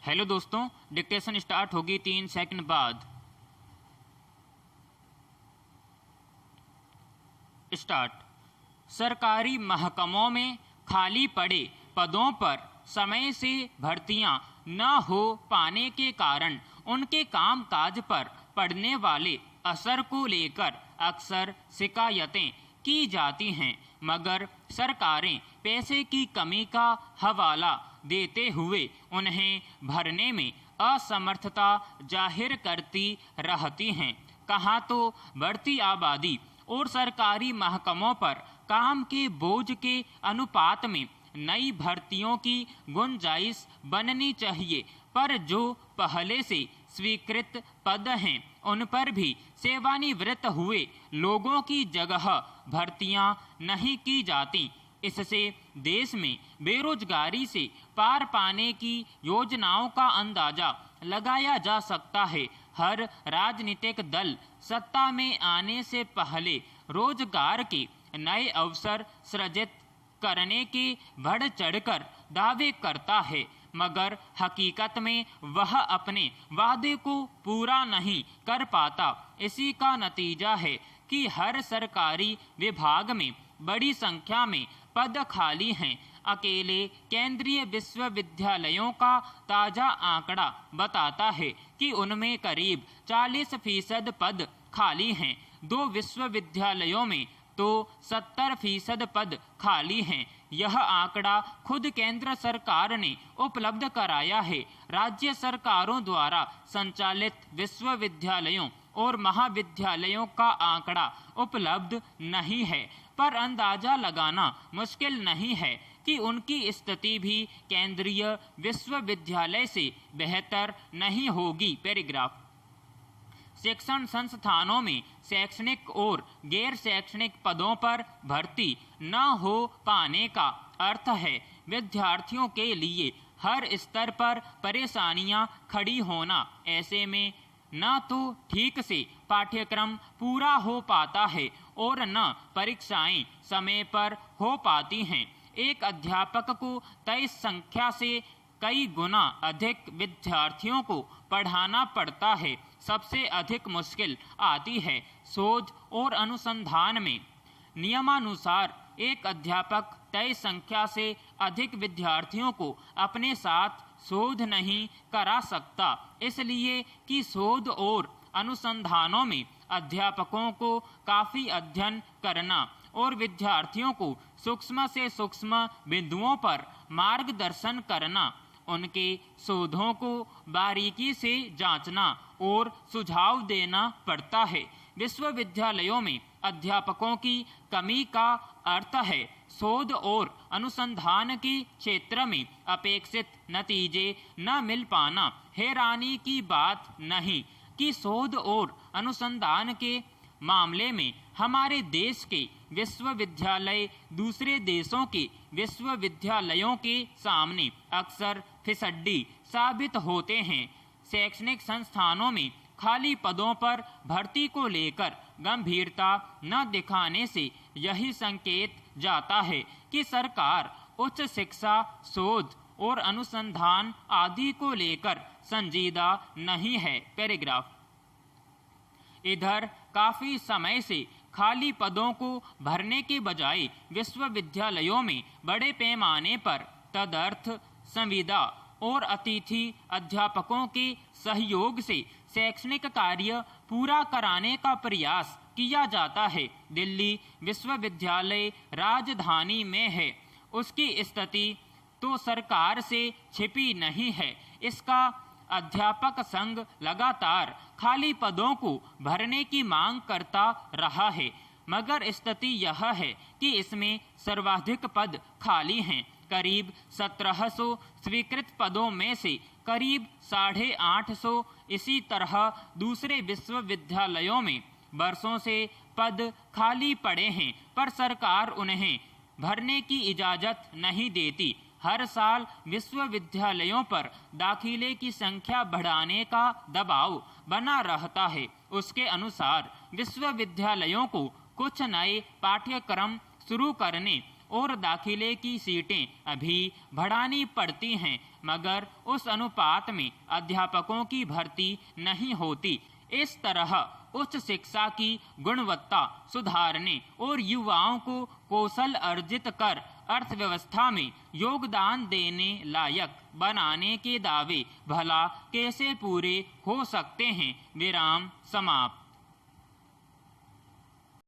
Hello दोस्तों, dictation start होगी 3 second बाद। स्टार्ट। सरकारी महकमों में खाली पड़े पदों पर समय से भर्तियां न हो पाने के कारण उनके कामकाज पर पड़ने वाले असर को लेकर अक्सर शिकायतें की जाती हैं, मगर सरकारें पैसे की कमी का हवाला देते हुए उन्हें भरने में असमर्थता जाहिर करती रहती हैं। कहाँ तो बढ़ती आबादी और सरकारी महकमों पर काम के बोझ के अनुपात में नई भर्तियों की गुंजाइश बननी चाहिए, पर जो पहले से स्वीकृत पद हैं उन पर भी सेवानिवृत्त हुए लोगों की जगह भर्तियां नहीं की जाती। इससे देश में बेरोजगारी से पार पाने की योजनाओं का अंदाजा लगाया जा सकता है। हर राजनीतिक दल सत्ता में आने से पहले रोजगार के नए अवसर सृजित करने के बढ़ चढ़कर दावे करता है, मगर हकीकत में वह अपने वादे को पूरा नहीं कर पाता। इसी का नतीजा है कि हर सरकारी विभाग में बड़ी संख्या में पद खाली हैं। अकेले केंद्रीय विश्वविद्यालयों का ताजा आंकड़ा बताता है कि उनमें करीब 40% पद खाली हैं। 2 विश्वविद्यालयों में तो 70% पद खाली हैं। यह आंकड़ा खुद केंद्र सरकार ने उपलब्ध कराया है। राज्य सरकारों द्वारा संचालित विश्वविद्यालयों और महाविद्यालयों का आंकड़ा उपलब्ध नहीं है, पर अंदाजा लगाना मुश्किल नहीं है कि उनकी स्थिति भी केंद्रीय विश्वविद्यालय से बेहतर नहीं होगी। पैराग्राफ। शिक्षण संस्थानों में शैक्षणिक और गैर शैक्षणिक पदों पर भर्ती न हो पाने का अर्थ है विद्यार्थियों के लिए हर स्तर पर परेशानियां खड़ी होना। ऐसे में न तो ठीक से पाठ्यक्रम पूरा हो पाता है और न परीक्षाएं समय पर हो पाती हैं। एक अध्यापक को तय संख्या से कई गुना अधिक विद्यार्थियों को पढ़ाना पड़ता है। सबसे अधिक मुश्किल आती है शोध और अनुसंधान में। नियमानुसार एक अध्यापक तय संख्या से अधिक विद्यार्थियों को अपने साथ शोध नहीं करा सकता, इसलिए कि शोध और अनुसंधानों में अध्यापकों को काफी अध्ययन करना और विद्यार्थियों को सूक्ष्म से सूक्ष्म बिंदुओं पर मार्गदर्शन करना, उनके शोधों को बारीकी से जांचना और सुझाव देना पड़ता है। विश्वविद्यालयों में अध्यापकों की कमी का अर्थ है शोध और अनुसंधान के क्षेत्र में अपेक्षित नतीजे न मिल पाना। हैरानी की बात नहीं कि शोध और अनुसंधान के मामले में हमारे देश के विश्वविद्यालय दूसरे देशों के विश्वविद्यालयों के सामने अक्सर फिसड्डी साबित होते हैं। शैक्षणिक संस्थानों में खाली पदों पर भर्ती को लेकर गंभीरता न दिखाने से यही संकेत जाता है कि सरकार उच्च शिक्षा, शोध और अनुसंधान आदि को लेकर संजीदा नहीं है। पैराग्राफ। इधर काफी समय से खाली पदों को भरने के बजाय विश्वविद्यालयों में बड़े पैमाने पर तदर्थ संविदा और अतिथि अध्यापकों के सहयोग से शैक्षणिक कार्य पूरा कराने का प्रयास किया जाता है। दिल्ली विश्वविद्यालय राजधानी में है, उसकी स्थिति तो सरकार से छिपी नहीं है। इसका अध्यापक संघ लगातार खाली पदों को भरने की मांग करता रहा है, मगर स्थिति यह है कि इसमें सर्वाधिक पद खाली हैं। करीब 1700 स्वीकृत पदों में से करीब 850 इसी तरह दूसरे विश्वविद्यालयों में वर्षों से पद खाली पड़े हैं, पर सरकार उन्हें भरने की इजाजत नहीं देती। हर साल विश्वविद्यालयों पर दाखिले की संख्या बढ़ाने का दबाव बना रहता है। उसके अनुसार विश्वविद्यालयों को कुछ नए पाठ्यक्रम शुरू करने और दाखिले की सीटें अभी बढ़ानी पड़ती हैं। मगर उस अनुपात में अध्यापकों की भर्ती नहीं होती। इस तरह उच्च शिक्षा की गुणवत्ता सुधारने और युवाओं को कौशल अर्जित कर अर्थव्यवस्था में योगदान देने लायक बनाने के दावे भला कैसे पूरे हो सकते हैं। विराम समाप्त।